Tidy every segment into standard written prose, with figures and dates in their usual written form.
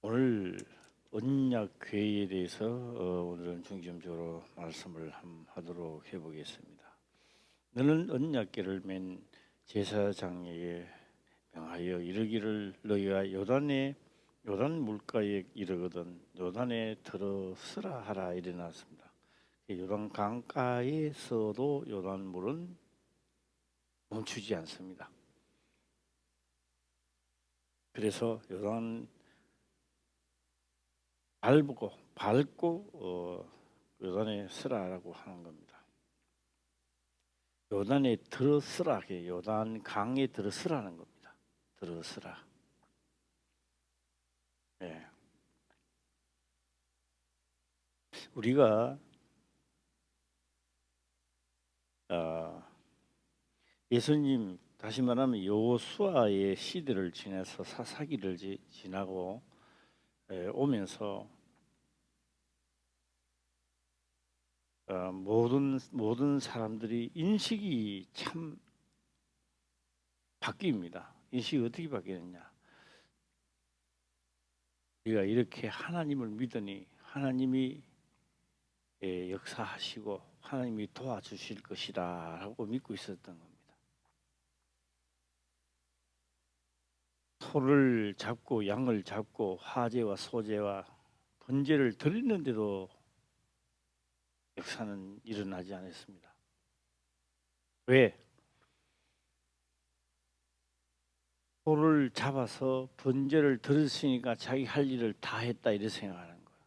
오늘 언약궤에 대해서 오늘은 중점적으로 말씀을 하도록 해보겠습니다. 너는 언약궤를 맨 제사장에게 명하여 이르기를 너희가 요단 물가에 이르거든 요단에 들어서라 하라 이르났습니다. 요단 강가에서도 요단 물은 멈추지 않습니다. 그래서 요단 밟고 요단에 서라라고 하는 겁니다. 요단에 들어서라, 요단 강에 들어서라는 겁니다. 들어서라. 예. 우리가 예수님 다시 말하면 여호수아의 시대를 지나서 사사기를 지나고 오면서 모든 사람들이 인식이 참 바뀝니다. 인식이 어떻게 바뀌느냐? 우리가 이렇게 하나님을 믿으니 하나님이 역사하시고 하나님이 도와주실 것이다 라고 믿고 있었던 겁니다. 소를 잡고 양을 잡고 화제와 소제와 번제를 드리는데도 역사는 일어나지 않았습니다. 왜? 소를 잡아서 번제를 드렸으니까 자기 할 일을 다 했다 이렇게 생각하는 거예요.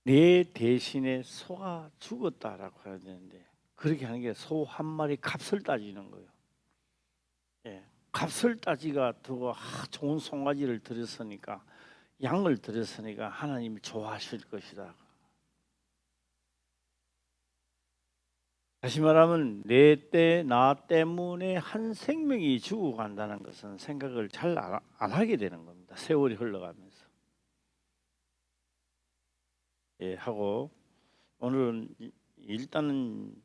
내 대신에 소가 죽었다라고 해야 되는데 그렇게 하는 게 소 한 마리 값을 따지는 거예요. 예, 값을 따지가 두고 좋은 송아지를 드렸으니까 양을 드렸으니까 하나님이 좋아하실 것이다. 다시 말하면 나 때문에 한 생명이 죽어간다는 것은 생각을 잘 안 하게 되는 겁니다. 세월이 흘러가면서. 예, 하고 오늘은 일단은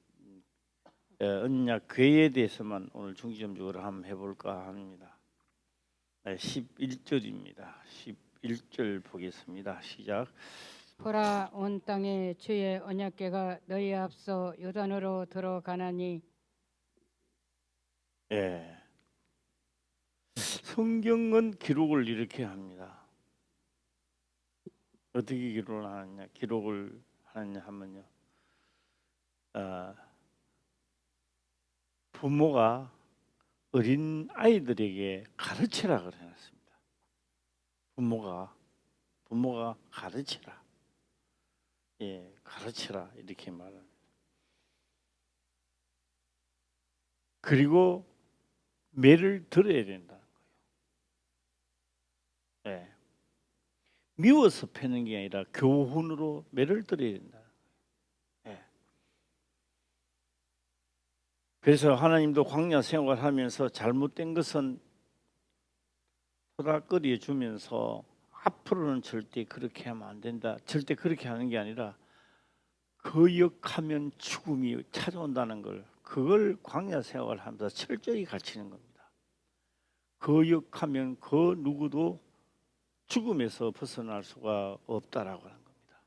언약 궤에 대해서만 오늘 중점적으로 한번 해볼까 합니다. 11절입니다. 11절 보겠습니다. 시작. 보라, 온 땅에 주의 언약궤가 너희 앞서 요단으로 들어가나니. 예. 성경은 기록을 이렇게 합니다. 어떻게 기록을 하느냐 하면요. 부모가 어린 아이들에게 가르치라 그래놨습니다. 부모가 가르치라. 예, 가르치라 이렇게 말합니다. 그리고 매를 들어야 된다는 거예요. 예. 미워서 패는 게 아니라 교훈으로 매를 들어야 된다. 예. 그래서 하나님도 광야 생활하면서 잘못된 것은 토닥거려 주면서 앞으로는 절대 그렇게 하면 안 된다. 절대 그렇게 하는 게 아니라 거역하면 죽음이 찾아온다는 걸 그걸 광야 생활하면서 철저히 가르치는 겁니다. 거역하면 그 누구도 죽음에서 벗어날 수가 없다라고 하는 겁니다.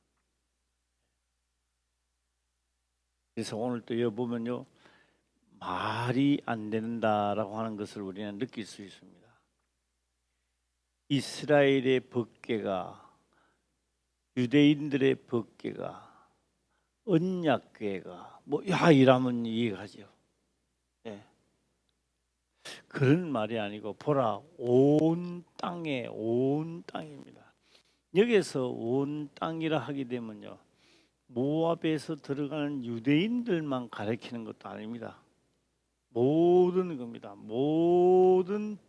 그래서 오늘 또 여기 보면요. 말이 안 된다라고 하는 것을 우리는 느낄 수 있습니다. 이스라엘의 법궤가 유대인들의 법궤가 언약궤가 이라면 이해가죠. 예. 그런 말이 아니고 보라 온 땅입니다. 여기서 온 땅이라 하게 되면요. 모압에서 들어가는 유대인들만 가리키는 것도 아닙니다. 모든 겁니다. 모든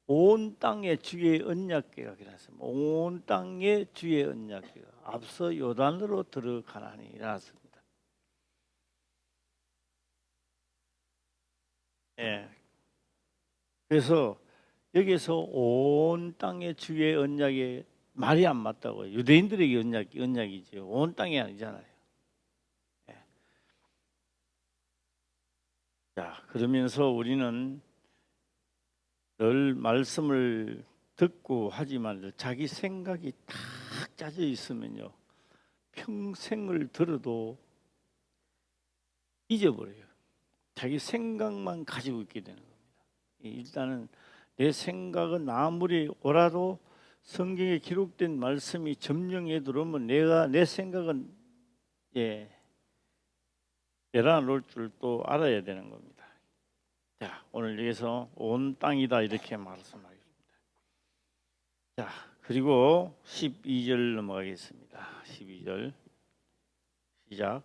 온 땅의 주의 언약궤가 그랬습니다. 온 땅의 주의 언약궤가 앞서 요단으로 들어가나니 나왔습니다. 예. 그래서 여기서 온 땅의 주의 언약에 말이 안 맞다고. 유대인들에게 언약이죠. 온 땅이 아니잖아요. 예. 자, 그러면서 우리는 늘 말씀을 듣고 하지만 자기 생각이 탁 짜져 있으면요, 평생을 들어도 잊어버려요. 자기 생각만 가지고 있게 되는 겁니다. 일단은 내 생각은 아무리 옳아도 성경에 기록된 말씀이 점령해 들어오면 내 생각은 내려놓을 줄 또 알아야 되는 겁니다. 자, 오늘 여기서 온 땅이다 이렇게 말씀하겠습니다. 자, 그리고 12절 넘어가겠습니다. 12절 시작.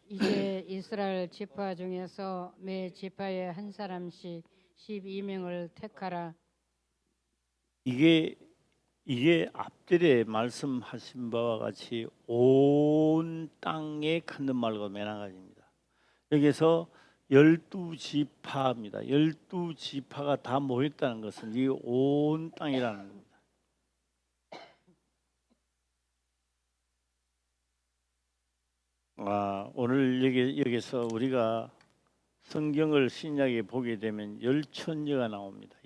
이제 이스라엘 지파 중에서 매 지파에 한 사람씩 12명을 택하라. 이게 앞절에 말씀하신 바와 같이 온 땅에 큰 말과 매나가지입니다. 여기서 12지파입니다. 12지파가 다 모였다는 것은 이 온 땅이라는 겁니다. 오늘 여기서 우리가 성경을 신약에 보게 되면 열천녀가 나옵니다.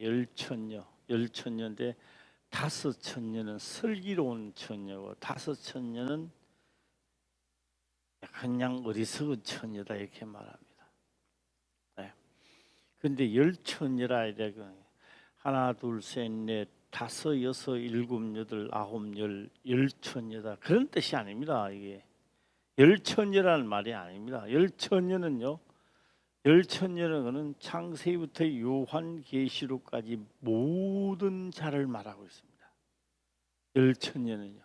열천녀인데 다섯 천녀는 슬기로운 천녀고 다섯 천녀는 그냥 어리석은 천녀다 이렇게 말합니다. 네. 근데 열천녀라 이래 하나 둘셋넷 다섯 여섯 일곱 여덟 아홉 열천녀다 그런 뜻이 아닙니다. 이게 열천녀라는 말이 아닙니다. 열천녀는 그는 창세기부터 요한계시록까지 모든 자를 말하고 있습니다. 열천녀는요.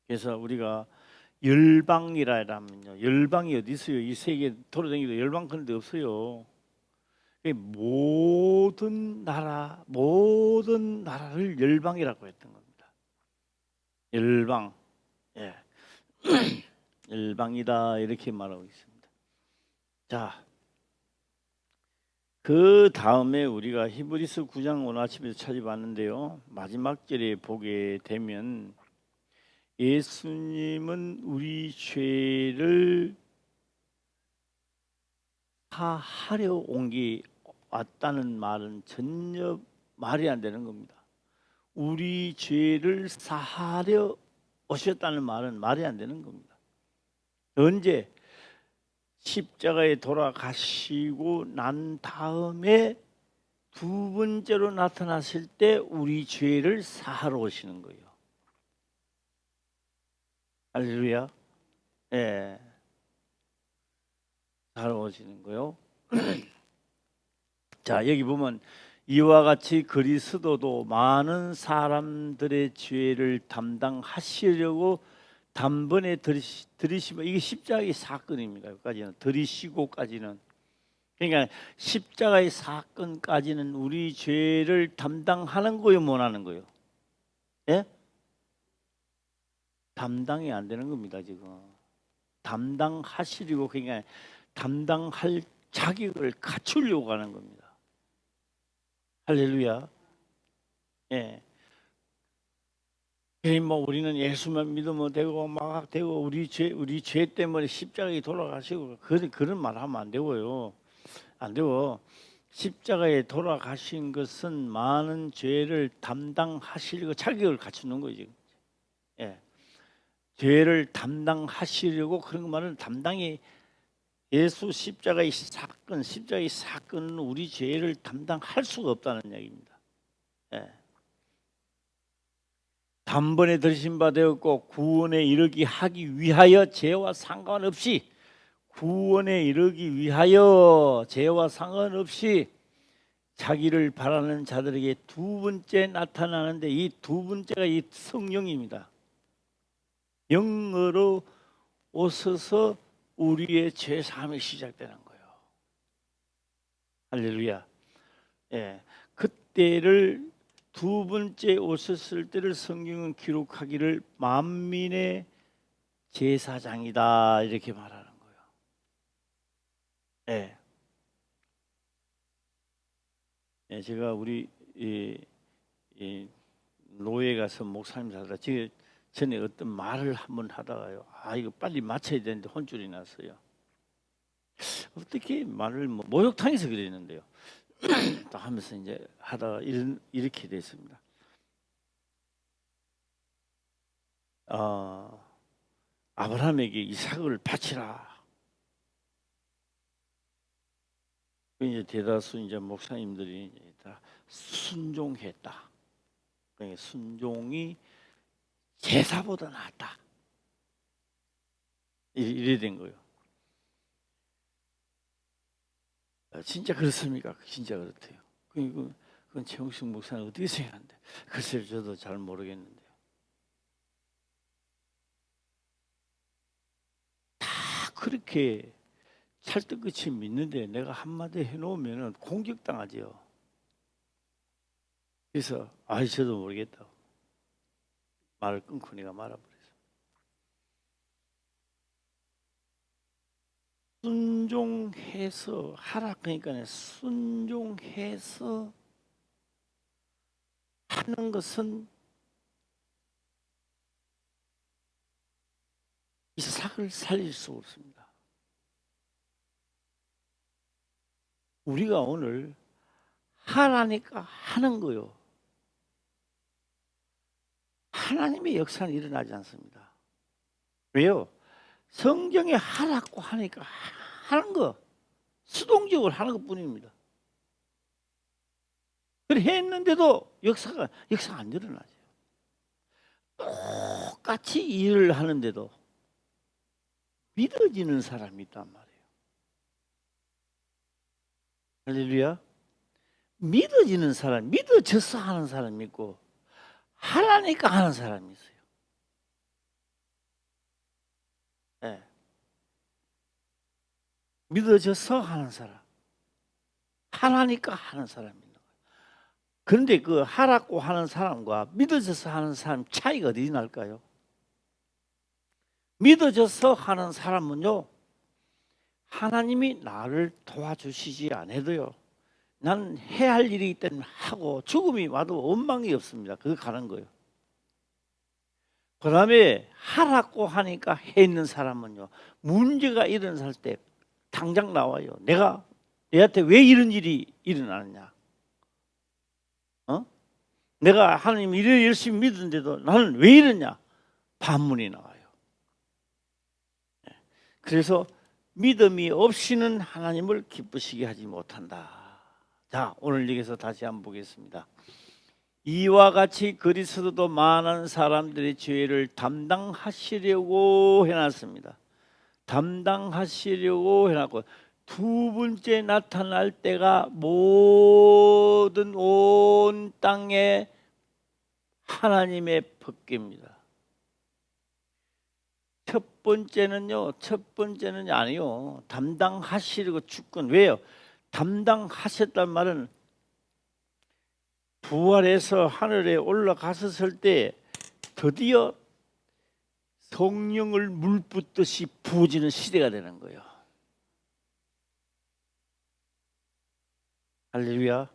그래서 우리가 열방이라 하면요, 열방이 어디 있어요? 이 세계 돌아다니도 열방 그런 데 없어요. 모든 나라를 열방이라고 했던 겁니다. 열방, 예, 열방이다 이렇게 말하고 있습니다. 자, 그 다음에 우리가 히브리서 9장 오늘 아침에 찾아봤는데요, 마지막 절에 보게 되면 예수님은 우리 죄를 사하려 왔다는 말은 전혀 말이 안 되는 겁니다. 우리 죄를 사하려 오셨다는 말은 말이 안 되는 겁니다. 언제? 십자가에 돌아가시고 난 다음에 두 번째로 나타났을 때 우리 죄를 사하러 오시는 거예요. 할렐루야. 예. 사하러 오시는 거요. 자, 여기 보면 이와 같이 그리스도도 많은 사람들의 죄를 담당하시려고 단번에 들이시면 이게 십자가의 사건입니다. 여기까지는 들이시고까지는, 그러니까 십자가의 사건까지는 우리 죄를 담당하는 거요, 못 하는 거요? 예? 담당이 안 되는 겁니다. 지금 담당하시려고, 그러니까 담당할 자격을 갖추려고 하는 겁니다. 할렐루야. 예. 뭐 우리는 예수만 믿으면 되고 막 되고 우리 죄 때문에 십자가에 돌아가시고 그런 말 하면 안 되고요. 안 되고, 십자가에 돌아가신 것은 많은 죄를 담당하시려고 자격을 갖추는 거죠. 예. 죄를 담당하시려고 그런 말은 담당이 예수 십자가의 사건은 우리 죄를 담당할 수가 없다는 얘기입니다. 예. 단번에 들으신 바 되었고 구원에 이르기 하기 위하여 죄와 상관없이, 구원에 이르기 위하여 죄와 상관없이 자기를 바라는 자들에게 두 번째 나타나는데, 이 두 번째가 이 성령입니다. 영으로 오셔서 우리의 죄 사함이 시작되는 거예요. 할렐루야. 예, 그때를 두 번째 오셨을 때를 성경은 기록하기를 만민의 제사장이다 이렇게 말하는 거예요. 예. 예, 제가 우리 노예 가서 목사님 하다가 전에 어떤 말을 한번 하다가요, 이거 빨리 마쳐야 되는데 혼쭐이 났어요. 어떻게 말을 목욕탕에서 그랬는데요. 또 하면서 이제 하다가 이렇게 됐습니다. 아브라함에게 이삭을 바치라. 이제 대다수 이제 목사님들이 이제 다 순종했다. 그러니까 순종이 제사보다 낫다. 이래 된 거예요. 진짜 그렇습니까? 진짜 그렇대요. 그건 최홍식 목사는 어떻게 생각하는데? 글쎄요, 저도 잘 모르겠는데요. 다 그렇게 찰떡같이 믿는데 내가 한마디 해놓으면 공격당하죠. 그래서 저도 모르겠다. 말을 끊고 내가 말아버렸어. 순종해서 하라. 그러니까 순종해서 하는 것은 이삭을 살릴 수 없습니다. 우리가 오늘 하라니까 하는 거요. 하나님의 역사는 일어나지 않습니다. 왜요? 성경에 하라고 하니까 하는 거, 수동적으로 하는 것 뿐입니다. 그래 했는데도 역사가 안 일어나죠. 똑같이 일을 하는데도 믿어지는 사람이 있단 말이에요. 할렐루야. 믿어지는 사람, 믿어져서 하는 사람이 있고 하라니까 하는 사람이 있어요. 네. 믿어져서 하는 사람, 하라니까 하는 사람이 있는 거예요. 그런데 그 하라고 하는 사람과 믿어져서 하는 사람 차이가 어디 날까요? 믿어져서 하는 사람은요, 하나님이 나를 도와주시지 않아도요, 나는 해야 할 일이기 때문에 하고 죽음이 와도 원망이 없습니다. 그거 가는 거예요. 그 다음에 하라고 하니까 해 있는 사람은요, 문제가 일어날 때 당장 나와요. 내한테 왜 이런 일이 일어나느냐? 내가 하나님 이래 열심히 믿는데도 나는 왜 이러냐? 반문이 나와요. 그래서 믿음이 없이는 하나님을 기쁘시게 하지 못한다. 자, 오늘 여기서 다시 한번 보겠습니다. 이와 같이 그리스도도 많은 사람들의 죄를 담당하시려고 해놨습니다. 담당하시려고 해놨고, 두 번째 나타날 때가 모든 온 땅에 하나님의 법궤입니다. 첫 번째는요 아니요. 담당하시려고 주권. 왜요? 담당하셨단 말은 부활해서 하늘에 올라가셨을 때 드디어 성령을 물 붓듯이 부어지는 시대가 되는 거예요. 할렐루야.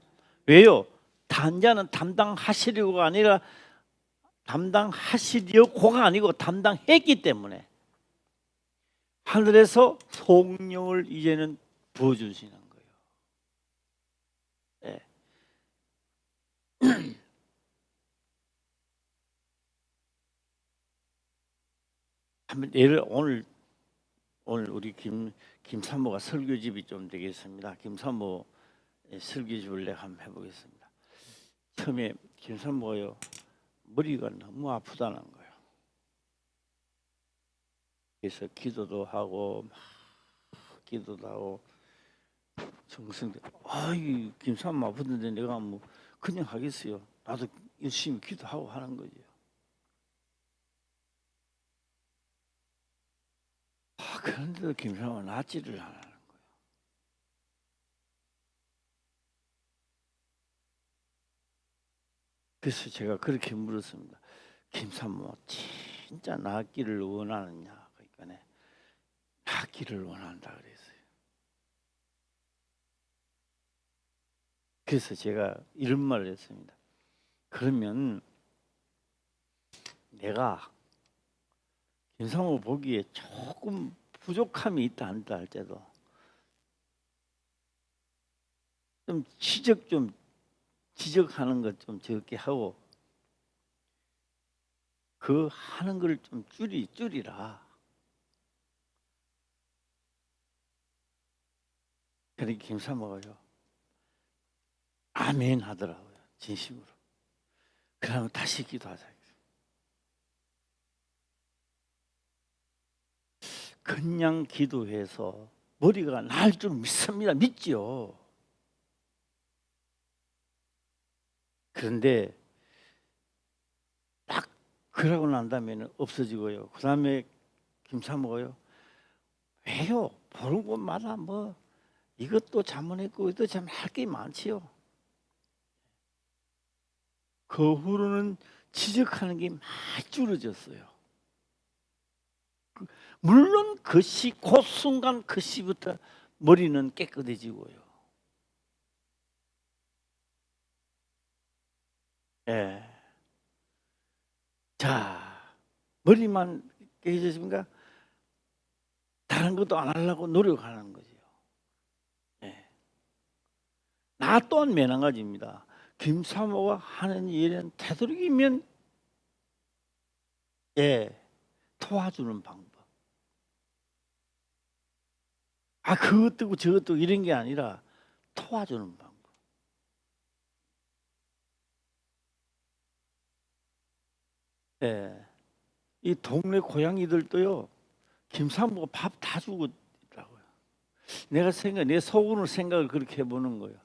왜요? 단자는 담당하시려고가 아니라 담당하시려고가 아니고 담당했기 때문에 하늘에서 성령을 이제는 부어주시는 거예요. 네. 한번 예를 오늘 우리 김사모가 설교집이 좀 되겠습니다. 김사모 설교집을 내가 한번 해보겠습니다. 처음에 김사모가요, 머리가 너무 아프다는 거예요. 그래서 기도도 하고 정성대. 김사모 아프던데 내가 뭐 그냥 하겠어요. 나도 열심히 기도하고 하는 거죠. 그런데도 김사모는 낫지를 않아요. 그래서 제가 그렇게 물었습니다. 김사모 진짜 낫기를 원하느냐? 그러니까 낫기를 원한다 그랬어요. 그래서 제가 이런 말을 했습니다. 그러면 내가 김사모 보기에 조금 부족함이 있다 한다 할 때도 좀 지적하는 것 좀 적게 하고 그 하는 걸 좀 줄이라. 그러니까 김사모가요 아멘 하더라고요. 진심으로. 그러면 다시 기도하자. 그냥 기도해서 머리가 날 줄 믿습니다. 믿지요. 그런데 딱 그러고 난 다음에는 없어지고요. 그 다음에 김사모가요 왜요? 보는 곳마다 뭐 이것도 잘못했고 이것도 잘못할 게 많지요. 그 후로는 지적하는 게 많이 줄어졌어요. 물론 그 순간 그 시부터 머리는 깨끗해지고요. 예. 자, 머리만 깨끗해집니까? 다른 것도 안 하려고 노력하는 거죠. 예. 나 또한 매너가지입니다. 김사모가 하는 일은 되도록이면 도와주는 방법. 그것도 저것도 이런 게 아니라 도와주는 방법. 이 동네 고양이들도요. 김사모가 밥 다 주고 있더라고요. 내 속으로 생각을 그렇게 해보는 거예요.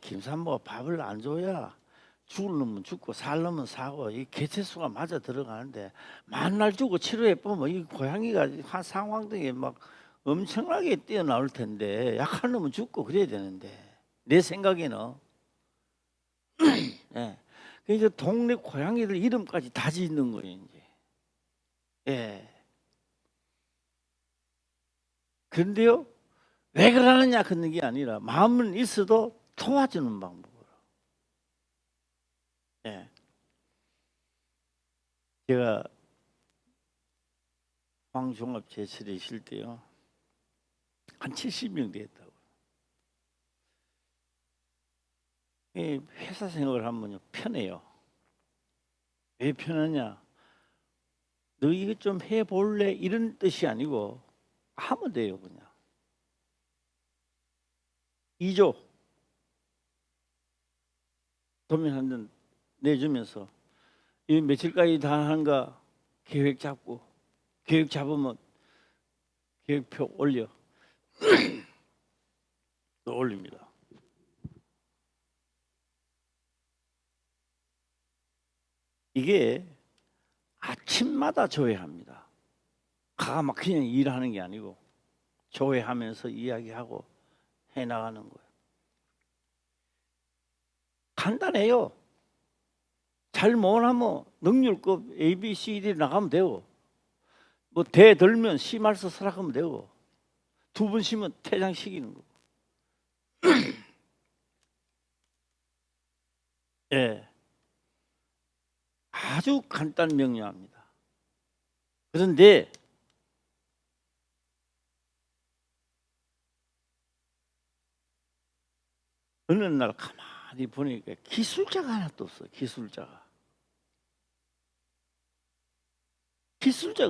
김사모가 밥을 안 줘야 죽을 놈은 죽고 살 놈은 사고 이 개체수가 맞아 들어가는데 만날 주고 치료해 보면 이 고양이가 한 상황등에 막 엄청나게 뛰어나올 텐데 약한 놈은 죽고 그래야 되는데 내 생각에는 예. 이제 동네 고양이들 이름까지 다 짓는 거예요 이제. 예. 그런데요 왜 그러느냐 그런 게 아니라 마음은 있어도 도와주는 방법으로. 예. 제가 황종합제철에 있을 때요 한 70명 됐다고. 회사 생활을 하면요 편해요. 왜 편하냐? 너 이거 좀 해볼래? 이런 뜻이 아니고 하면 돼요 그냥. 2조 도면 한 번 내주면서 이 며칠까지 다 하는가 계획 잡고 계획 잡으면 계획표 올려 또 올립니다. 이게 아침마다 조회합니다. 막 그냥 일하는 게 아니고 조회하면서 이야기하고 해나가는 거예요. 간단해요. 잘 못하면 능률급 A, B, C, D 나가면 되고 뭐 대 들면 심할서 서락하면 되고 두 번 쉬면 퇴장시키는 거고. 예, 아주 간단 명료합니다. 그런데 어느 날 가만히 보니까 기술자가 하나도 없어. 기술자가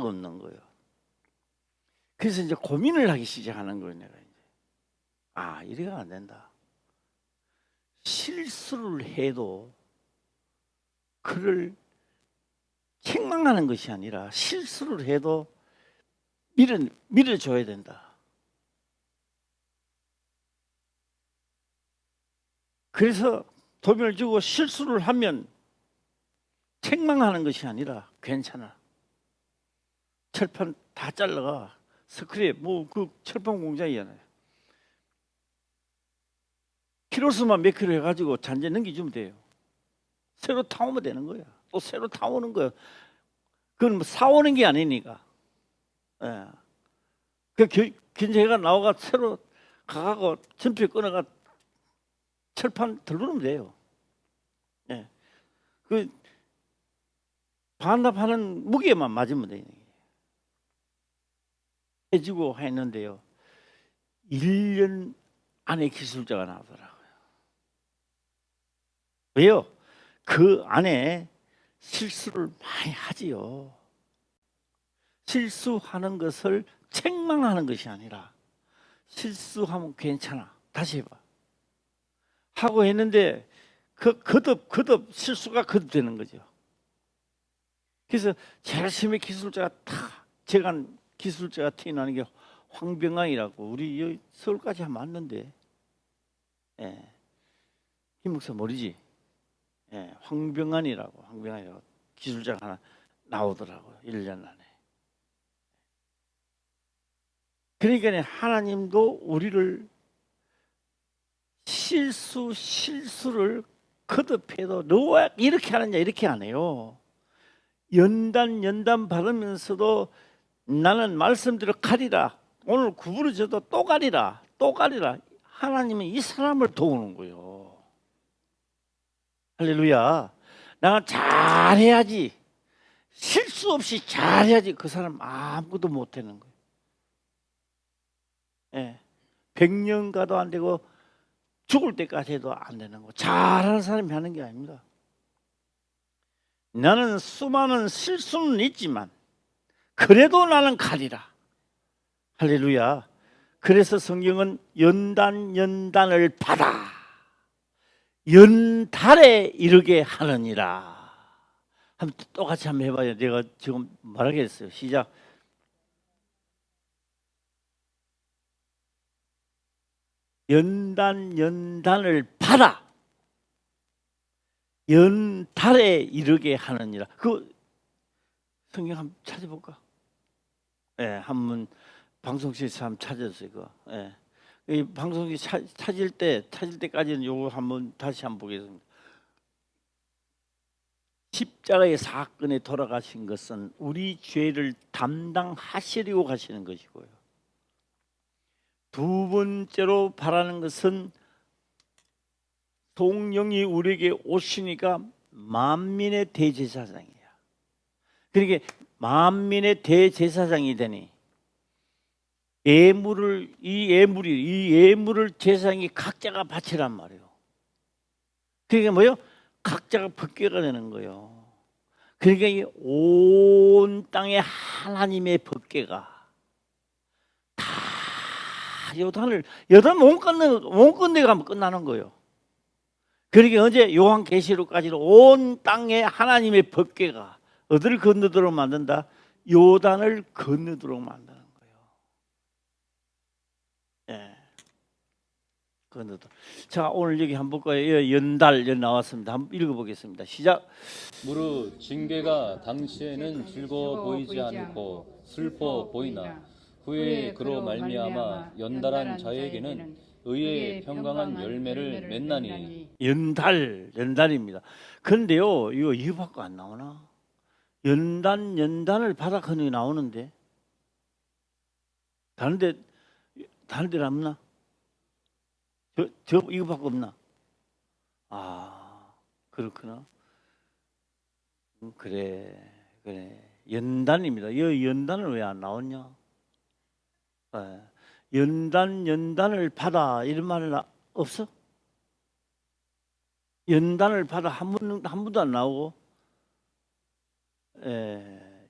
없는 거예요. 그래서 이제 고민을 하기 시작하는 거예요. 내가 이제 이래가 안 된다. 실수를 해도 그를 책망하는 것이 아니라 실수를 해도 밀어줘야 된다. 그래서 도면을 주고 실수를 하면 책망하는 것이 아니라 괜찮아. 철판 다 잘라가 스크랩 그 철판 공장이잖아요. 키로수만 몇 킬로 해가지고 잔재 넘겨주면 돼요. 새로 타오면 되는 거야. 또 새로 타오는 거야. 그건 뭐 사오는 게 아니니까. 예. 그 견제가 나와가 새로 가가고 전표 끊어가 철판 들르면 돼요. 예. 그 반납하는 무게만 맞으면 돼요. 해주고 했는데요. 1년 안에 기술자가 나오더라고요. 왜요? 그 안에 실수를 많이 하지요. 실수하는 것을 책망하는 것이 아니라 실수하면 괜찮아. 다시 해봐. 하고 했는데 거듭 실수가 거듭되는 거죠. 그래서 제일 처음에 기술자가 제가 기술자가 태어나는 게 황병강이라고 우리 여기 서울까지 하면 왔는데, 예. 김 목사 모르지? 예, 황병강이라고 기술자가 하나 나오더라고요. 1년 안에. 그러니까 하나님도 우리를 실수를 거듭해도 너 이렇게 하느냐 이렇게 안 해요. 연단 받으면서도 나는 말씀대로 가리라. 오늘 구부러져도 또 가리라. 하나님은 이 사람을 도우는 거예요. 할렐루야. 나는 잘해야지. 실수 없이 잘해야지. 그 사람 아무것도 못하는 거예요. 예. 100년 가도 안 되고 죽을 때까지 해도 안 되는 거. 잘하는 사람이 하는 게 아닙니다. 나는 수많은 실수는 있지만 그래도 나는 가리라. 할렐루야. 그래서 성경은 연단을 받아 연달에 이르게 하느니라. 한번 똑같이 한번 해봐요. 내가 지금 말하겠어요. 시작. 연단을 받아 연달에 이르게 하느니라. 그 성경 한번 찾아볼까? 예, 한번 방송실에서 한번 찾았어요. 그거. 예. 이 방송이 찾을 때까지는 요거 한번 다시 한번 보겠습니다. 십자가의 사건에 돌아가신 것은 우리 죄를 담당하시려고 가시는 것이고요. 두 번째로 바라는 것은 성령이 우리에게 오시니까 만민의 대제사장이야. 그러니까 만민의 대제사장이 되니 이 예물을 제사장이 각자가 바치란 말이에요. 그러니까 뭐요? 각자가 법궤가 되는 거예요. 그러니까 이 온 땅에 하나님의 법궤가 다 요단을 못 건너가면 끝나는 거예요. 그러니까 언제 요한계시록까지는 온 땅에 하나님의 법궤가 어디를 건너도록 만든다? 요단을 건너도록 만드는 거예요. 예. 건너도록. 자, 오늘 여기 한번 볼까요? 연달 나왔습니다. 한번 읽어보겠습니다. 시작. 무릇 징계가 당시에는 즐거워 보이지 않고 슬퍼 보이나 후에 그로 말미암아 연달한 자에게는 의의 평강한 열매를 맺나니. 연달입니다. 그런데요, 이거 밖에 안 나오나? 연단을 받아 그는 나오는데 다른 데 없나? 이거밖에 없나? 아, 그렇구나. 그래. 연단입니다. 이 연단을 왜 안 나오냐? 네. 연단을 받아 이런 말 없어? 연단을 받아 한 번도 안 나오고,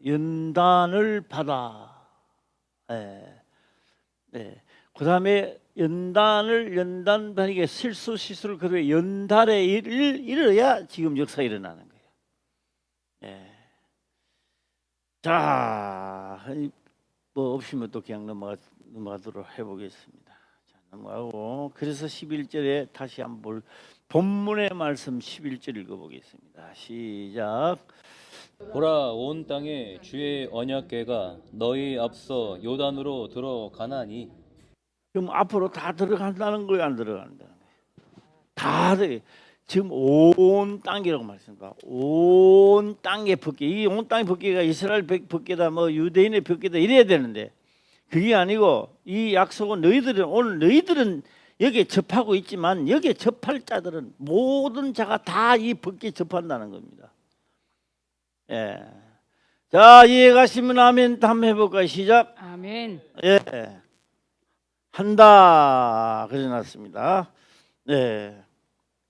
연단을 받아. 그 다음에 연단 받으니까 실수를 그대로 연달에 이뤄야 지금 역사가 일어나는 거예요. 자, 뭐 없으면 또 그냥 넘어가도록 해보겠습니다. 자, 넘어가고 그래서 11절에 다시 한번 본문의 말씀 11절 읽어보겠습니다. 시작. 보라, 온 땅에 주의 언약궤가 너희 앞서 요단으로 들어가나니. 그럼 앞으로 다 들어간다는 거예요, 안 들어간다는 거예요? 다 지금 온 땅이라고 말했습니다. 온 땅의 법궤. 이 온 땅의 법궤가 이스라엘 법궤다, 뭐 유대인의 법궤다 이래야 되는데 그게 아니고 이 약속은 오늘 너희들은 여기에 접하고 있지만 여기에 접할 자들은 모든 자가 다 이 법궤에 접한다는 겁니다. 예. 자, 이해 가시면 아멘. 한번 해볼까요? 시작. 아멘. 예. 한다. 그래 놨습니다. 네.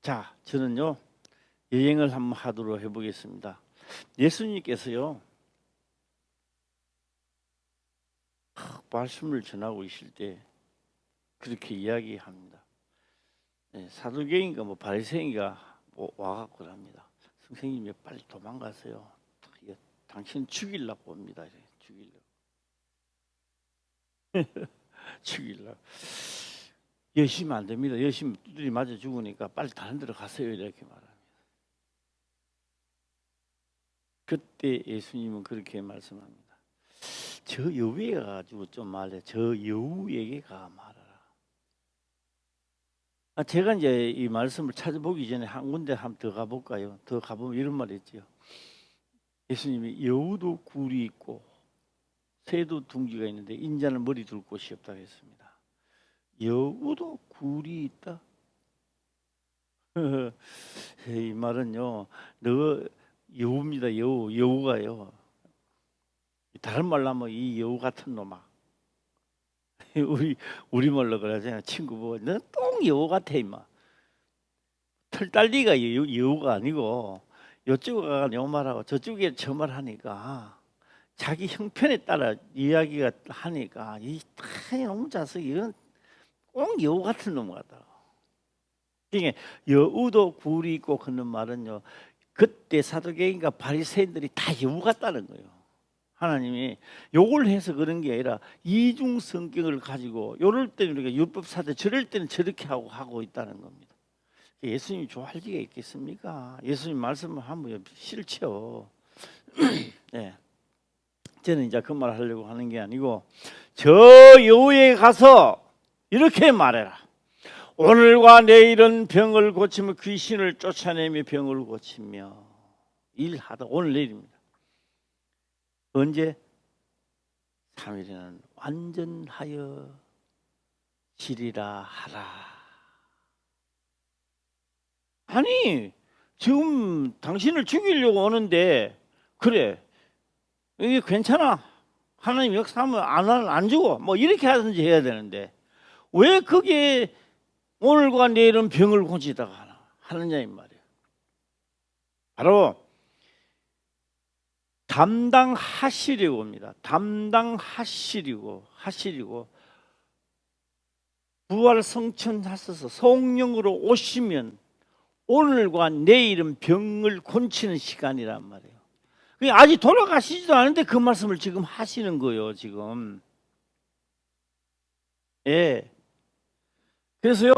자, 저는요 여행을 한번 하도록 해보겠습니다. 예수님께서요 말씀을 전하고 계실 때 그렇게 이야기합니다. 사두개인가 뭐 바리새인가 와갖고 합니다. 선생님이 빨리 도망가세요. 당신 죽이려고 옵니다. 죽이려고. 여시면 안 됩니다. 여시면 두드리 맞아 죽으니까 빨리 다른 데로 가세요. 이렇게 말합니다. 그때 예수님은 그렇게 말씀합니다. 저 여우에 가지고 좀 말해. 저 여우에게 가 말하라. 제가 이제 이 말씀을 찾아보기 전에 한 군데 한번 더 가볼까요? 더 가보면 이런 말이 있죠. 예수님이 여우도 굴이 있고 새도 둥지가 있는데 인자는 머리 둘 곳이 없다고 했습니다. 여우도 굴이 있다? 이 말은요, 너 여우입니다. 여우가요. 다른 말로 하면 이 여우 같은 놈아. 우리 말로 그러잖아요. 친구 보고 너 똥 여우 같아 임마. 털달리가 여우가 아니고 이쪽에 가가 요 말하고 저쪽에 저 말하니까 자기 형편에 따라 이야기가 하니까 이 놈 자식 이건 꼭 여우 같은 놈 같다. 그러니까 여우도 굴이 있고 그런 말은요. 그때 사두개인과 바리새인들이 다 여우 같다는 거예요. 하나님이 요걸 해서 그런 게 아니라 이중 성격을 가지고 요럴 때는 우리가 율법 사대 저럴 때는 저렇게 하고 있다는 겁니다. 예수님이 좋아할 리가 있겠습니까? 예수님 말씀을 하면 싫죠. 네. 저는 이제 그 말 하려고 하는 게 아니고 저 여우에 가서 이렇게 말해라. 오늘과 내일은 병을 고치며 귀신을 쫓아내며 병을 고치며 일하다. 오늘 내일입니다. 언제? 3일에는 완전하여 지리라 하라. 아니 지금 당신을 죽이려고 오는데 그래 이게 괜찮아. 하나님 역사하면 안 죽어. 뭐 이렇게 하든지 해야 되는데 왜 그게 오늘과 내일은 병을 고치다가 하느냐 이 말이에요. 바로 담당하시려고 합니다. 담당하시리고 부활 성천하셔서 성령으로 오시면 오늘과 내일은 병을 고치는 시간이란 말이에요. 아직 돌아가시지도 않은데 그 말씀을 지금 하시는 거예요. 지금. 예. 그래서요.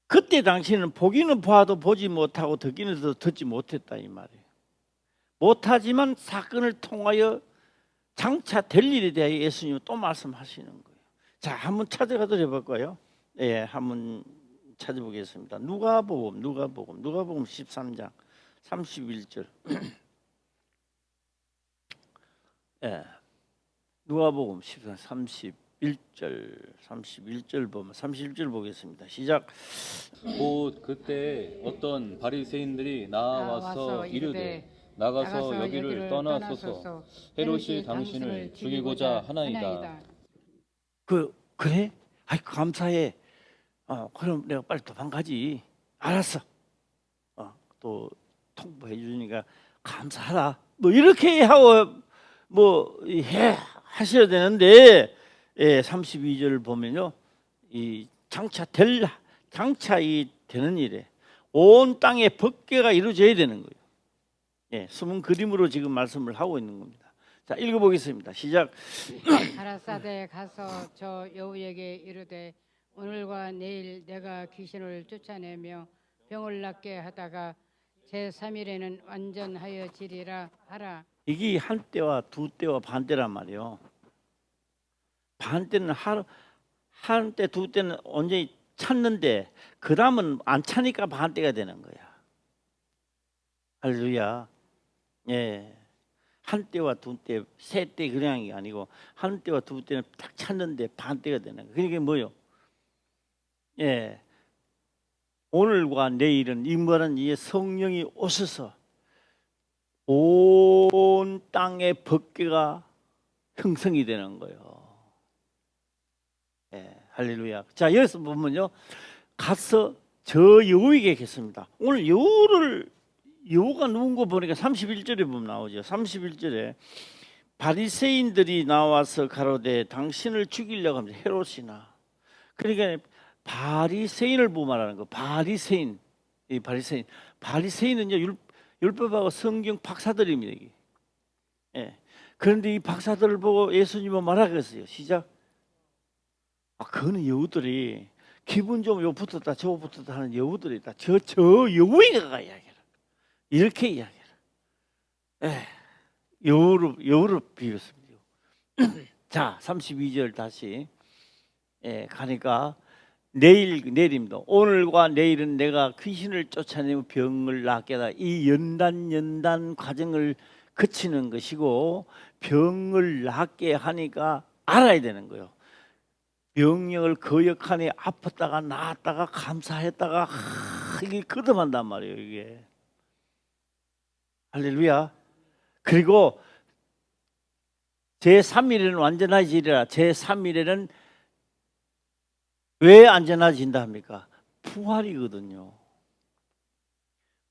그때 당시에는 보기는 봐도 보지 못하고 듣기는 듣지 못했다 이 말이에요. 못하지만 사건을 통하여 장차 될 일에 대해 예수님은 또 말씀하시는 거예요. 자, 한번 찾아가도록 해볼까요? 예, 한번 찾아보겠습니다. 누가복음 13장 31절. 예, 누가복음 13장 31절 보면 31절 보겠습니다. 시작. 곧 그때 어떤 바리새인들이 나와서 이르되 나가서 여기를 떠나소서 헤롯이 당신을 죽이고자 하나이다. 그래? 아이 감사해. 그럼 내가 빨리 도망가지. 알았어. 또 통보해 주니까 감사하라. 뭐 이렇게 하고 뭐 하셔야 되는데 32절 보면요. 이 장차 이 되는 일에 온 땅에 법궤가 이루어져야 되는 거예요. 숨은 그림으로 지금 말씀을 하고 있는 겁니다. 자, 읽어보겠습니다. 시작. 가라사대 가서 저 여우에게 이르되 오늘과 내일 내가 귀신을 쫓아내며 병을 낫게 하다가 제3일에는 완전하여 지리라 하라. 이게 한때와 두때와 반때란 말이에요. 반때는 한때 두때는 온전히 찼는데 그 다음은 안 차니까 반때가 되는 거야. 할렐루야. 예. 한때와 두때, 세때 그냥 게 아니고 한때와 두때는 딱 찼는데 반때가 되는 거예요. 그게 뭐요? 예. 오늘과 내일은 이 말은 이 성령이 오셔서 온 땅의 법궤가 형성이 되는 거예요. 예, 할렐루야. 자, 여기서 보면요. 가서 저 여우에게 했습니다. 오늘 여우가 누군 거 보니까 31절에 보면 나오죠. 31절에 바리새인들이 나와서 가로되 당신을 죽이려고 합니다. 헤롯이나. 그러니까 바리새인을 보고 말하는 거. 바리새인. 이 바리새인은요 율법하고 성경 박사들입니다. 이게. 예. 그런데 이 박사들을 보고 예수님은 말하겠어요. 시작. 그거는 여우들이 기분 좀 요 붙었다 저 붙었다 하는 여우들이다. 저 여우인가가 이야기를 이렇게 이야기를. 여우를 비웠습니다. 자, 32절 다시 가니까 내일입니다. 오늘과 내일은 내가 귀신을 쫓아내며 병을 낫게 하다. 이 연단 과정을 거치는 것이고 병을 낫게 하니까 알아야 되는 거예요. 병력을 거역하니 아팠다가 나았다가 감사했다가 이게 거듭한단 말이에요. 이게 할렐루야. 그리고 제3일에는 완전해지리라. 제3일에는 왜 안전해진다 합니까? 부활이거든요.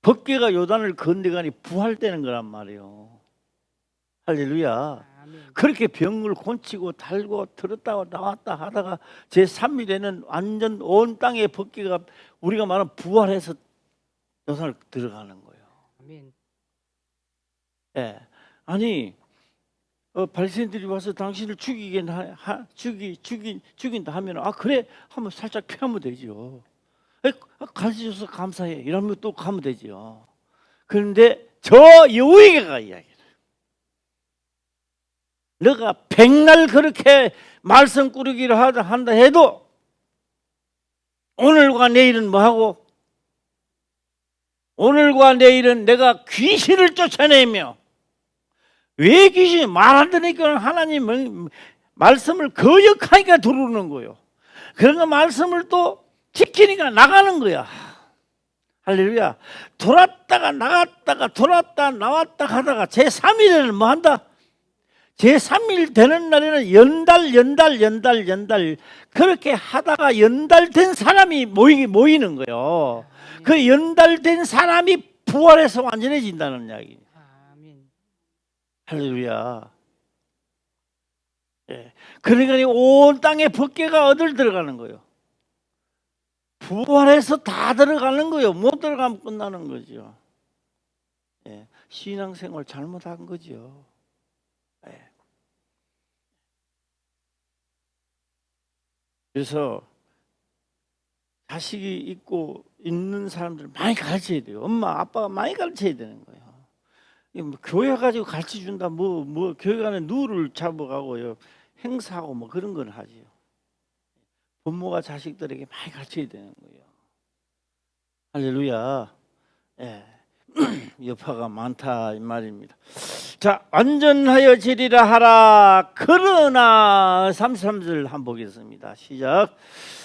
법궤가 요단을 건너가니 부활되는 거란 말이에요. 할렐루야. 그렇게 병을 곤치고 달고 들었다 나왔다 하다가 제3일에는 완전 온 땅의 법궤가 우리가 말하는 부활해서 요단을 들어가는 거예요. 아멘. 예. 아니 바리새인들이 와서 당신을 죽인다 하면 그래 한번 살짝 피하면 되죠. 가르쳐줘서 감사해 이러면 또 가면 되죠. 그런데 저 여우에게가 이야기를 너가 백날 그렇게 말씀 꾸르기를 한다 해도 오늘과 내일은 뭐하고 오늘과 내일은 내가 귀신을 쫓아내며 왜 귀신이 말 안 들으니까 하나님 말씀을 거역하니까 들어오는 거예요. 그러니까 말씀을 또 지키니까 나가는 거야. 할렐루야. 돌았다가 나갔다가 돌았다 나왔다 하다가 제3일에는 뭐 한다? 제3일 되는 날에는 연달 그렇게 하다가 연달된 사람이 모이는 거예요. 그 연달된 사람이 부활해서 완전해진다는 이야기. 할렐루야. 예. 그러니까 온 땅에 법궤가 어딜 들어가는 거예요? 부활해서 다 들어가는 거예요. 못 들어가면 끝나는 거죠. 예. 신앙생활 잘못한 거죠. 예. 그래서 자식이 있고 있는 사람들 많이 가르쳐야 돼요. 엄마 아빠가 많이 가르쳐야 되는 거예요. 교회 가지고 가르쳐 준다 뭐 교회 가는 누를 잡아가고요 행사하고 뭐 그런 건 하지요. 부모가 자식들에게 많이 가르쳐야 되는 거예요. 할렐루야. 예. 여파가 많다 이 말입니다. 자, 완전하여 지리라 하라. 그러나 33절 한번 보겠습니다. 시작.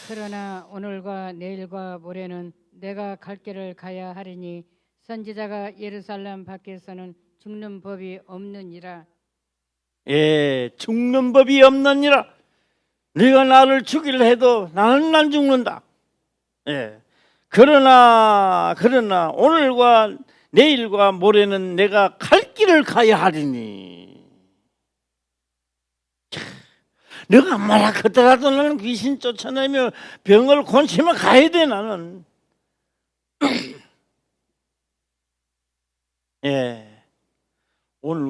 그러나 오늘과 내일과 모레는 내가 갈 길을 가야 하리니 선지자가 예루살렘 밖에서는 죽는 법이 없느니라. 예, 죽는 법이 없느니라. 네가 나를 죽이려 해도 나는 안 죽는다. 예. 그러나 오늘과 내일과 모레는 내가 갈 길을 가야 하리니. 내가 뭐라 그더라도 나는 귀신 쫓아내며 병을 곤치면 가야 돼 나는. 예. 오늘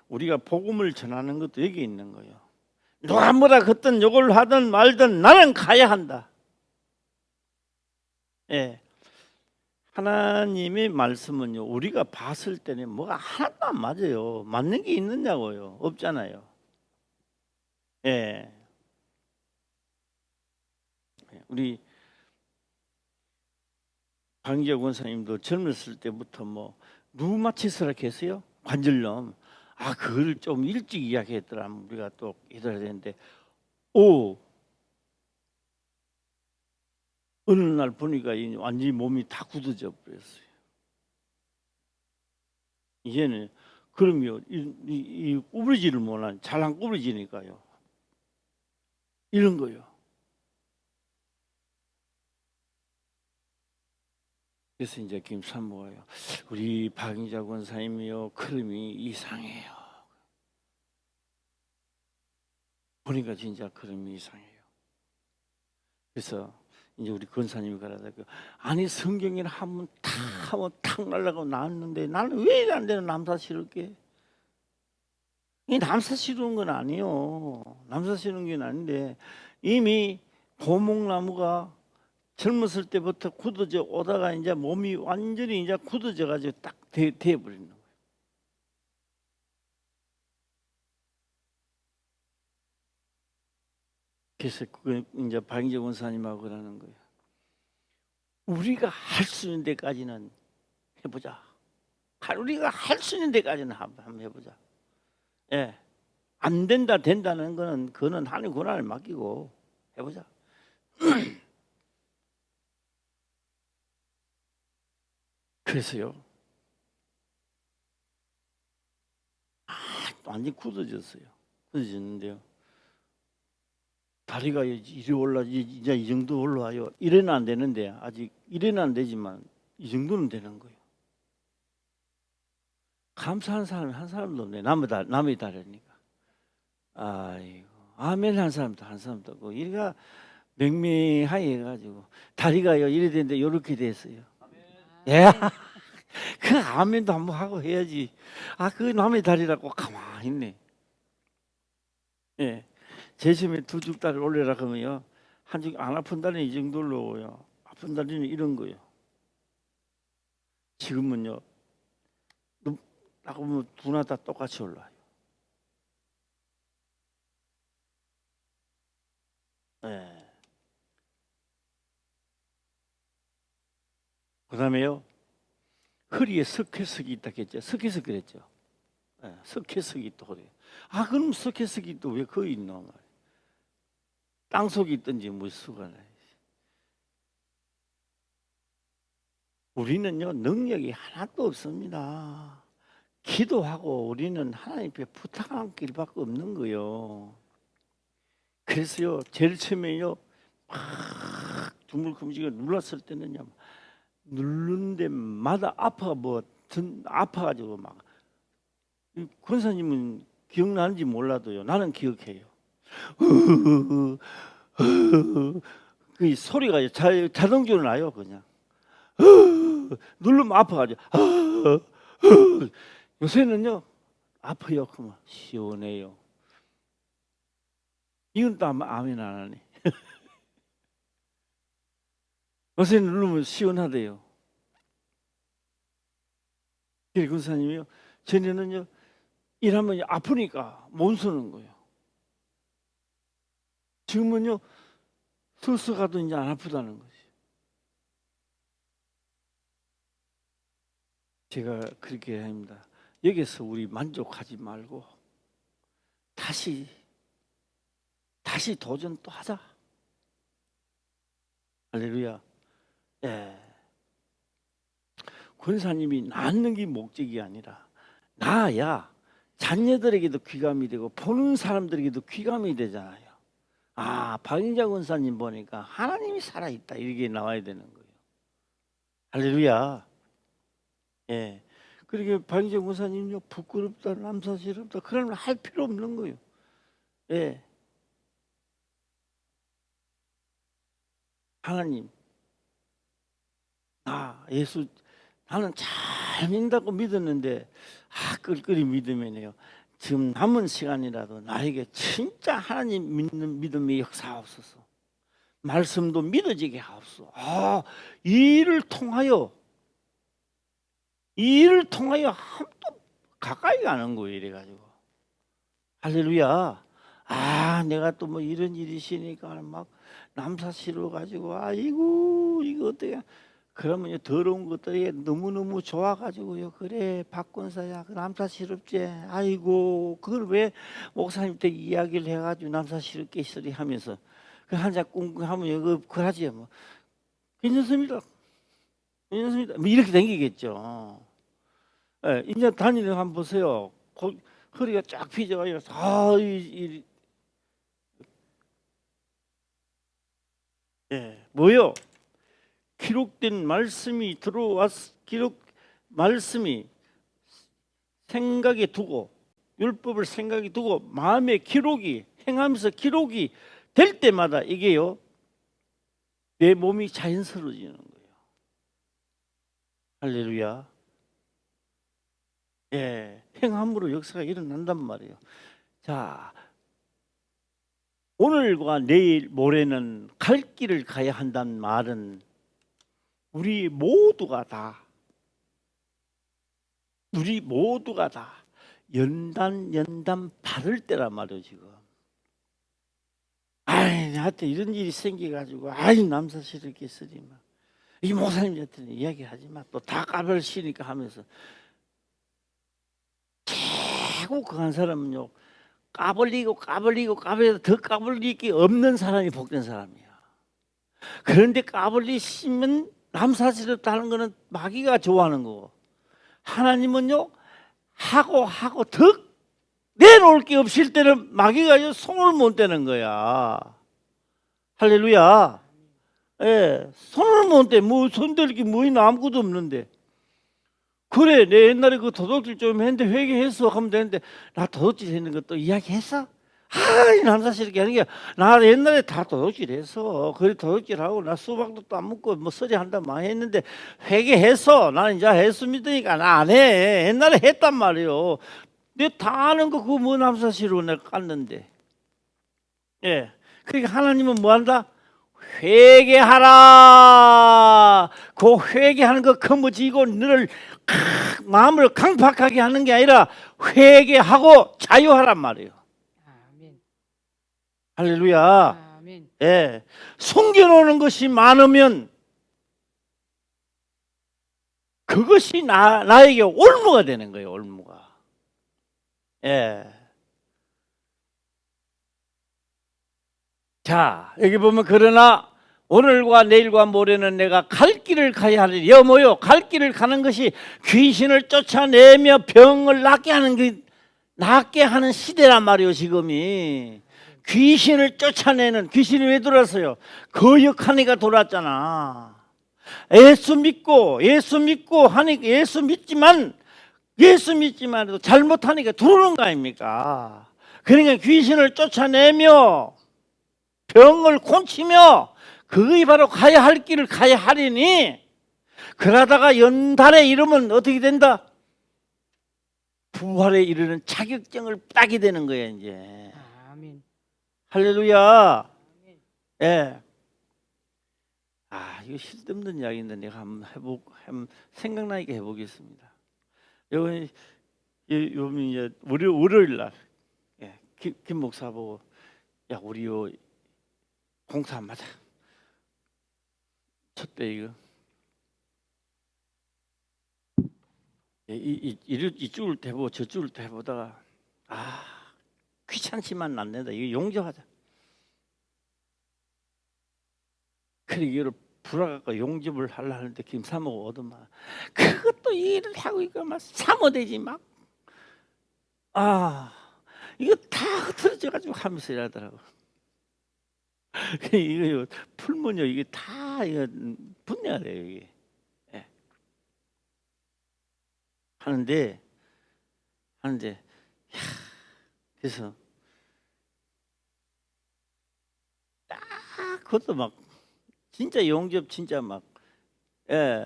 우리가 복음을 전하는 것도 여기 있는 거예요. 누가 뭐라 그랬든 욕을 하든 말든 나는 가야 한다. 예. 하나님의 말씀은요 우리가 봤을 때는 뭐가 하나도 안 맞아요. 맞는 게 있느냐고요. 없잖아요. 예. 우리 강기혁 원사님도 젊었을 때부터 뭐 루마티스라 했어요. 관절염. 그걸 좀 일찍 이야기했더라면 우리가 또 해줘야 되는데 어느 날 보니까 완전히 몸이 다 굳어져 버렸어요. 이제는 그러면 이 구부러지를 못하는 잘 안 구부러지니까요. 이런 거요. 그래서 이제 김사모가요, 우리 박인자 권사님이요, 걸음이 이상해요. 보니까 진짜 걸음이 이상해요. 그래서 이제 우리 권사님이 그러다 아니 성경이나 한번 탁 날라가고 나왔는데 나는 왜 안 되는 남사 싫을게? 이 남사 싫은 건 아니요. 남사 싫은 건 아닌데 이미 고목나무가 젊었을 때부터 굳어져 오다가 이제 몸이 완전히 이제 굳어져 가지고 딱 돼버리는 거예요. 그래서 그 이제 박인재 원사님하고 그러는 거예요. 우리가 할 수 있는 데까지는 해보자. 우리가 할 수 있는 데까지는 한번 해보자. 예, 안 된다 된다는 거는 그거는 하나님 권한을 맡기고 해보자. 그래서요, 완전 굳어졌어요. 굳어졌는데요, 다리가 이리 올라 이제 이 정도 올라와요. 이래는 안 되는데 아직 이래는 안 되지만 이 정도는 되는 거예요. 감사한 사람이 한 사람도 없네. 남의 다리니까. 아이고, 아멘 한 사람도 없고 이가 맹맹하게 해가지고 다리가요 이래 되는데 이렇게 됐어요. 예, 그 아멘도 한번 하고 해야지. 그 남의 다리라고 가만히 있네. 예, 제심에 두 쪽 다리 올려라 그러면요, 한쪽 안 아픈 다리는 이 정도로요, 아픈 다리는 이런 거요. 지금은요, 딱 보면 두나 다 똑같이 올라요. 예. 그다음에요, 허리에 석회석이 있다 했죠. 석회석 그랬죠. 예, 석회석이 또 그래요. 그럼 석회석이 또 왜 거기 있노 말이에요. 땅 속에 있든지 물수가 나요. 우리는요 능력이 하나도 없습니다. 기도하고 우리는 하나님께 부탁한 길밖에 없는 거요. 그래서요 제일 처음에요 막 둥글금지가 눌렀을 때는요, 누른 데마다 아파가지고 막, 권사님은 기억나는지 몰라도요 나는 기억해요. 그 소리가 자동적으로 나요. 그냥 누르면 아파가지고 요새는요 아파요. 그만 시원해요. 이건 또 아멘 안 하네. 요새는 누르면 시원하대요. 그리고 권사님이요, 전에는요 일하면 아프니까 못 쓰는 거예요. 지금은요 서서 가도 이제 안 아프다는 거지. 제가 그렇게 합니다. 여기서 우리 만족하지 말고 다시 도전 또 하자. 할렐루야. 예. 권사님이 낳는 게 목적이 아니라 나야 자녀들에게도 귀감이 되고 보는 사람들에게도 귀감이 되잖아요. 박인자 권사님 보니까 하나님이 살아있다 이렇게 나와야 되는 거예요. 할렐루야. 예. 그러니까 박인자 권사님요 부끄럽다 남사스럽다 그런 걸 할 필요 없는 거예요. 예. 하나님, 예수 나는 잘 믿는다고 믿었는데 끌끌이 믿으면요 지금 남은 시간이라도 나에게 진짜 하나님 믿는 믿음의 역사하옵소서. 말씀도 믿어지게 하옵소서. 이 일을 통하여 한도 가까이 가는 거예요. 이래가지고 할렐루야. 내가 또 뭐 이런 일이 있으니까 막 남사 싫어 가지고 아이고 이거 어떻게, 그러면 더러운 것들이 너무너무 좋아가지고요. 그래 박권사야 그 남사스럽지. 아이고 그걸 왜 목사님한테 이야기를 해가지고 남사스럽게 소리 하면서 그 한자 꿍꿍하면 그러지 뭐. 괜찮습니다. 괜찮습니다. 뭐 이렇게 댕기겠죠. 예, 이제 다니는 거 한번 보세요. 허리가 쫙 펴져가지고 뭐요? 기록된 말씀이 말씀이 생각에 두고, 율법을 생각에 두고 마음에 기록이, 행하면서 기록이 될 때마다 이게요, 내 몸이 자연스러워지는 거예요. 할렐루야. 예, 행함으로 역사가 일어난단 말이에요. 자, 오늘과 내일 모레는 갈 길을 가야 한다는 말은 우리 모두가 다 연단 받을 때란 말이에요. 지금 나한테 이런 일이 생겨가지고 남사실 이렇게 쓰지 마, 이 목사님한테는 이야기하지 마, 또 다 까발시니까 하면서, 최고 그한 사람은요, 까불리고 더 까불릴 게 없는 사람이 복된 사람이야. 그런데 까불리시면 남사스럽다는 거는 마귀가 좋아하는 거고, 하나님은요, 하고 더 내놓을 게 없을 때는 마귀가 손을 못 대는 거야. 할렐루야. 예, 손을 못 대. 뭐 손댈 게 뭐이 아무것도 없는데. 그래, 내 옛날에 그 도둑질 좀 했는데 회개했어 하면 되는데, 나 도둑질 했는 것도 이야기했어? 남사실 이렇게 하는 게, 나 옛날에 다 도둑질했어. 그래, 도둑질하고 나 수박도 또 안 먹고 뭐 서리 한다 많이 했는데 회개했어. 나는 이제 예수 믿으니까 나 안 해. 옛날에 했단 말이요. 내 다 아는 거 그거 뭐 남사실로 내가 깠는데. 예, 그러니까 하나님은 뭐 한다? 회개하라. 그 회개하는 거 거머쥐고 너를 마음을 강팍하게 하는 게 아니라 회개하고 자유하란 말이에요. 아멘. 할렐루야. 아멘. 예, 숨겨놓는 것이 많으면 그것이 나에게 올무가 되는 거예요. 올무가. 예. 자, 여기 보면 그러나 오늘과 내일과 모레는 내가 갈 길을 가야 하리니, 뭐요? 갈 길을 가는 것이 귀신을 쫓아내며 병을 낫게 하는 시대란 말이에요. 지금이 귀신을 쫓아내는, 귀신이 왜 돌았어요? 거역하니까 돌았잖아. 예수 믿고 하니까, 예수 믿지만 잘못하니까 들어오는 거 아닙니까? 그러니까 귀신을 쫓아내며 병을 고치며, 그것이 바로 가야 할 길을 가야 하리니, 그러다가 연단에 이르면 어떻게 된다? 부활에 이르는 자격증을 따게 되는 거예요. 이제. 아멘. 할렐루야. 예. 이거 실없는 이야기인데 내가 한번 생각나니까 해보겠습니다. 요번 이제 월요일 날, 예, 김 목사 보고, 야, 우리 공사 안 맞아. 첫째 이거 이쪽을 대보고 저쪽을 대보다가 귀찮지만 안 된다. 이거 용접하자. 그래, 이거를 불어갖고 용접을 하려 하는데 김사모가 오더만 그것도 일을 하고 이거 막 사모되지 막 이거 다 흐트러져가지고 하면서 일하더라고. 이거 풀면요, 이게 다 이거 분해야 돼요. 이게. 예. 하는데 그래서 딱 그것도 막 진짜 용접 진짜 막, 예,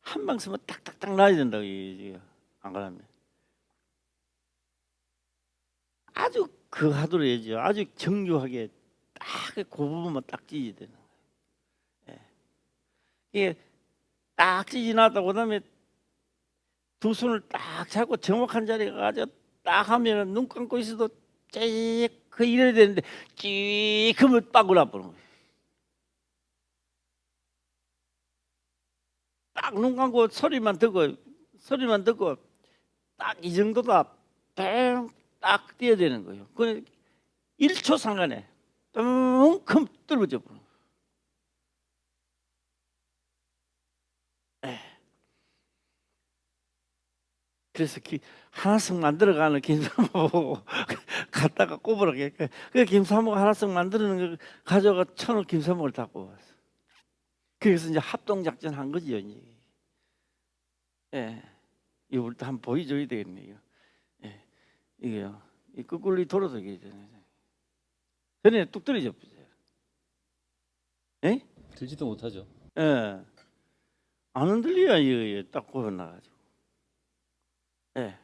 한 방 쓰면 딱딱딱 나야 된다고. 이게 안 그러면 아주 그 하도록 해야죠. 아주 정교하게 딱 그 부분만 딱 찢어야 되는 거예요. 예. 이게 딱 찢어 놨다고 그다음에 두 손을 딱 잡고 정확한 자리에 가서 딱 하면은 눈 감고 있어도 그 이래야 되는데 찌 그러면 빠꾸나 보는 거예요. 딱 눈 감고 소리만 듣고 딱 이 정도다 딱 띄어야 되는 거예요. 그 1초 상간에 뚱큼 떨어져 버려. 그래서 하나씩 만들어가는 김사모 보고 갖다가 꼽으라고. 그 김사모가 하나씩 만드는 거 가져가 천을 김사모를 다 꼽았어. 그래서 이제 합동 작전 한 거지요. 이제. 예, 이걸 또 한번 보여줘야 되겠네요. 예, 이게요. 이 거꾸로 돌아서 이게 전에 뚝 떨어져 보세요. 예? 들지도 못하죠. 예, 안 흔들려요. 이거 딱 고여 나가지고. 예.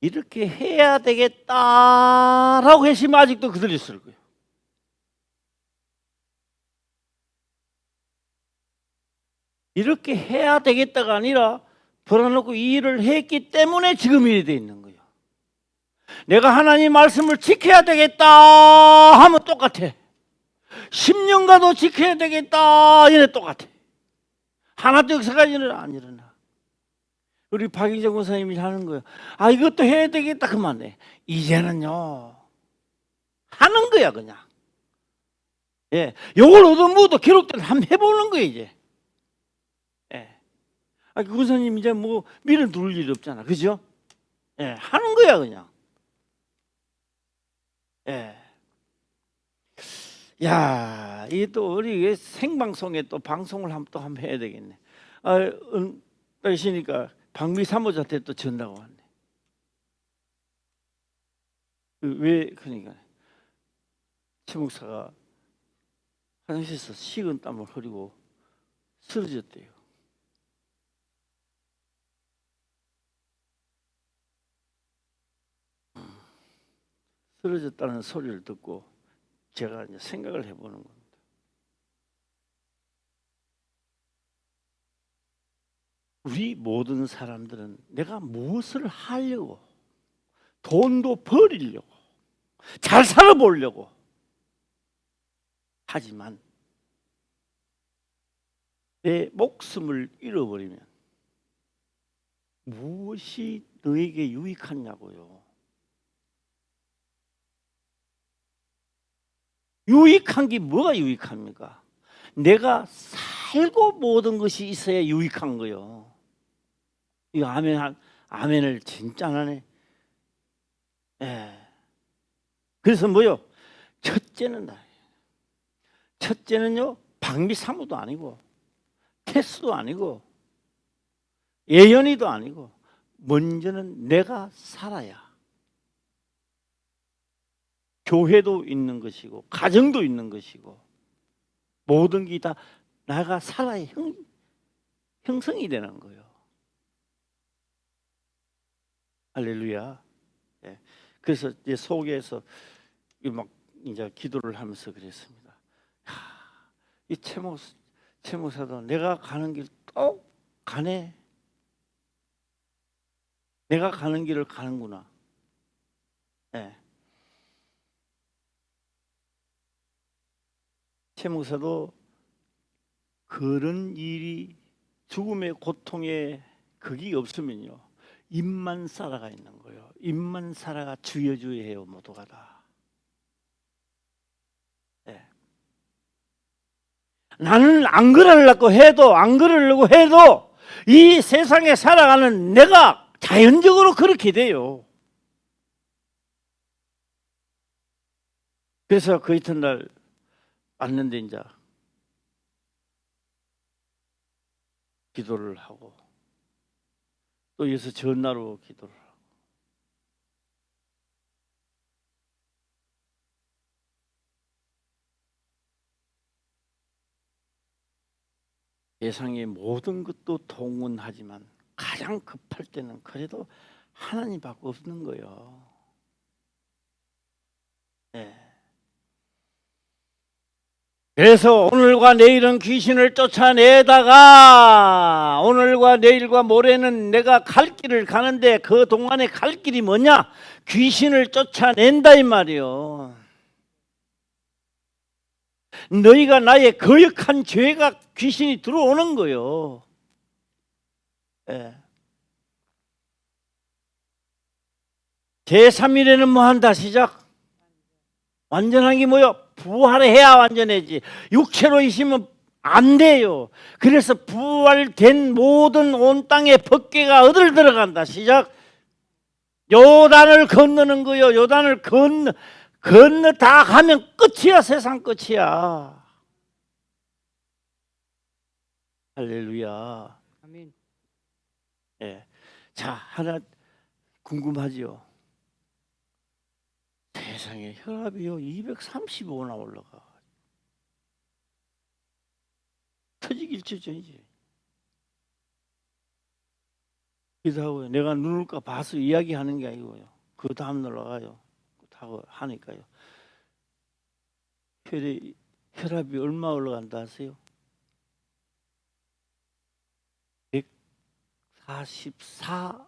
이렇게 해야 되겠다라고 했으면 아직도 그대로 있을 거예요. 이렇게 해야 되겠다가 아니라 벌어놓고 이 일을 했기 때문에 지금 이래 돼 있는 거예요. 내가 하나님 말씀을 지켜야 되겠다 하면 똑같아. 10년가도 지켜야 되겠다 이래 똑같아. 하나도 역사가 안 일어나. 우리 박희정 권사님이 하는 거예요. 아, 이것도 해야 되겠다 그만해. 이제는요 하는 거야 그냥. 예, 요걸 얻어먹어도 기록된 한번 해보는 거예요 이제. 예, 아, 권사님 이제 뭐 밀어 누를 일이 없잖아, 그죠? 예, 하는 거야 그냥. 예. 야, 이게 또 우리 생방송에 또 방송을 한번 해야 되겠네. 아, 있으니까 박미 사모자한테 또 전화가 왔네. 왜 그러니까 최 목사가 화장실에서 식은 땀을 흘리고 쓰러졌대요. 쓰러졌다는 소리를 듣고 제가 이제 생각을 해보는 겁니다. 우리 모든 사람들은 내가 무엇을 하려고, 돈도 벌이려고, 잘 살아보려고 하지만 내 목숨을 잃어버리면 무엇이 너에게 유익하냐고요. 유익한 게 뭐가 유익합니까? 내가 살고 모든 것이 있어야 유익한 거요. 이거 아멘을 진짜 안 하네. 예. 그래서 뭐요? 첫째는요 박미 사무도 아니고 테스도 아니고 예언이도 아니고 먼저는 내가 살아야 교회도 있는 것이고 가정도 있는 것이고 모든 게 다 내가 살아야 형성이 되는 거예요. 할렐루야. 예. 그래서 이제 속에서 막 이제 기도를 하면서 그랬습니다. 이 최목사도 내가 가는 길 또 가네. 내가 가는 길을 가는구나. 예. 최목사도 그런 일이 죽음의 고통에 그게 없으면요 입만 살아가 있는 거예요. 입만 살아가 주여 주여 해요 모두가 다. 네. 나는 안 그러려고 해도 안 그러려고 해도 이 세상에 살아가는 내가 자연적으로 그렇게 돼요. 그래서 그 이튿날 왔는데 이제 기도를 하고 또 여기서 전화로 기도를 하고 세상의 모든 것도 동원하지만 가장 급할 때는 그래도 하나님밖에 없는 거예요. 네. 그래서 오늘과 내일은 귀신을 쫓아내다가 오늘과 내일과 모레는 내가 갈 길을 가는데 그 동안에 갈 길이 뭐냐? 귀신을 쫓아낸다 이 말이요. 너희가 나의 거역한 죄가 귀신이 들어오는 거요. 예. 제3일에는 뭐 한다 시작? 완전한 게 뭐요? 부활해야 완전해지. 육체로 있으면 안 돼요. 그래서 부활된 모든 온 땅의 법궤가 어딜 들어간다 시작? 요단을 건너는 거요. 요단을 건너 다 가면 끝이야. 세상 끝이야. 할렐루야. 아멘. 예. 자, 하나 궁금하지요. 세상에 혈압이요 235나 올라가. 터지기 일주전이지. 기도하고요. 내가 눈을까 봐서 이야기하는 게 아니고요. 그 다음날 와가요. 하고 하니까요. 혈압이 얼마 올라간다 하세요? 144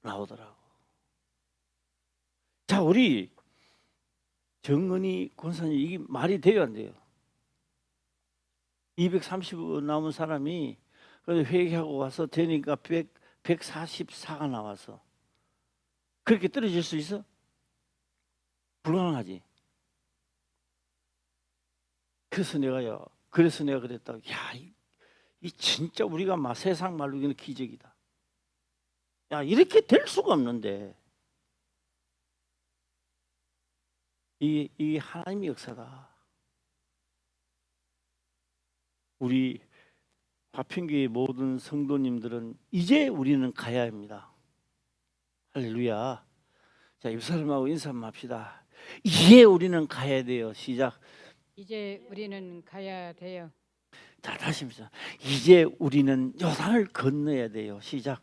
나오더라고. 자, 우리 정은이 권사님 이게 말이 돼요, 안 돼요? 235 남은 사람이 그래서 회개하고 와서 되니까 144가 나와서 그렇게 떨어질 수 있어? 불가능하지. 그래서 내가 그랬다고. 야, 이 진짜 우리가 막 세상 말로 이기는 기적이다. 야, 이렇게 될 수가 없는데 이 하나님의 역사다. 우리 화평교회 모든 성도님들은 이제 우리는 가야 합니다. 할렐루야. 자, 이 사람하고 인사 한번 합시다. 이제 우리는 가야 돼요. 시작. 이제 우리는 가야 돼요. 자, 다시 합시다. 이제 우리는 요단을 건너야 돼요. 시작.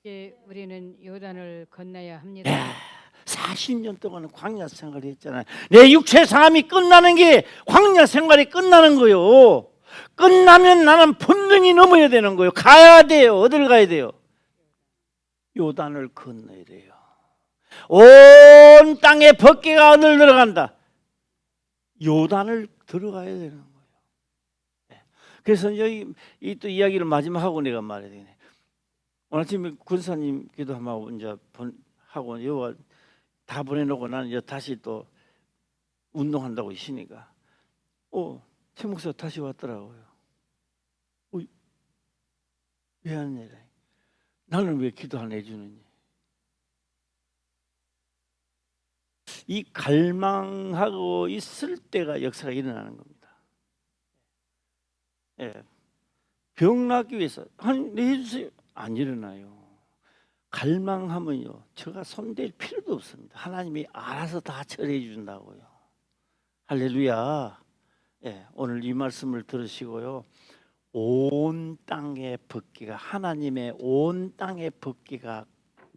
이제 우리는 요단을 건너야 합니다. 야, 40년 동안 광야 생활을 했잖아요. 내 육체 삶이 끝나는 게 광야 생활이 끝나는 거요. 끝나면 나는 분명히 넘어야 되는 거예요. 가야 돼요. 어딜 가야 돼요? 요단을 건너야 돼요. 온 땅에 벗개가 어딜 들어간다? 요단을 들어가야 되는 거예요. 그래서 여기 또 이야기를 마지막 하고 내가 말해야 되네. 오늘 아침에 군사님 기도하고 이제 하고 여기 다 보내놓고 나는 이제 다시 또 운동한다고 있으니까 최 목사 다시 왔더라고요. 왜 안 내려? 나는 왜 기도 안 해주느니? 이 갈망하고 있을 때가 역사가 일어나는 겁니다. 예. 병 낫기 위해서 해주세요. 안 일어나요. 갈망하면요, 제가 손댈 필요도 없습니다. 하나님이 알아서 다 처리해 준다고요. 할렐루야. 예, 오늘 이 말씀을 들으시고요. 온 땅의 벗기가 하나님의 온 땅의 벗기가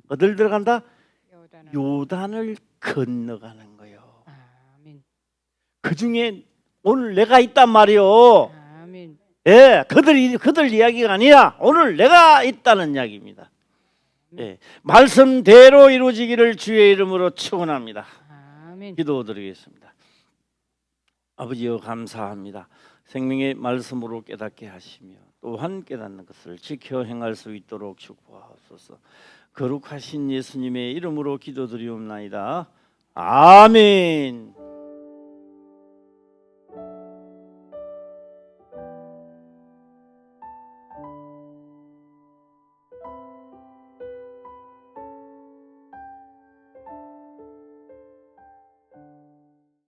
어딜 들어간다? 요단을 건너가는 거예요. 아멘. 그 중에 오늘 내가 있단 말이요. 아멘. 예, 그들 이야기가 아니야. 오늘 내가 있다는 이야기입니다. 예, 말씀대로 이루어지기를 주의 이름으로 축원합니다. 아멘. 기도드리겠습니다. 아버지여 감사합니다. 생명의 말씀으로 깨닫게 하시며 또한 깨닫는 것을 지켜 행할 수 있도록 축복하옵소서. 거룩하신 예수님의 이름으로 기도드리옵나이다. 아멘.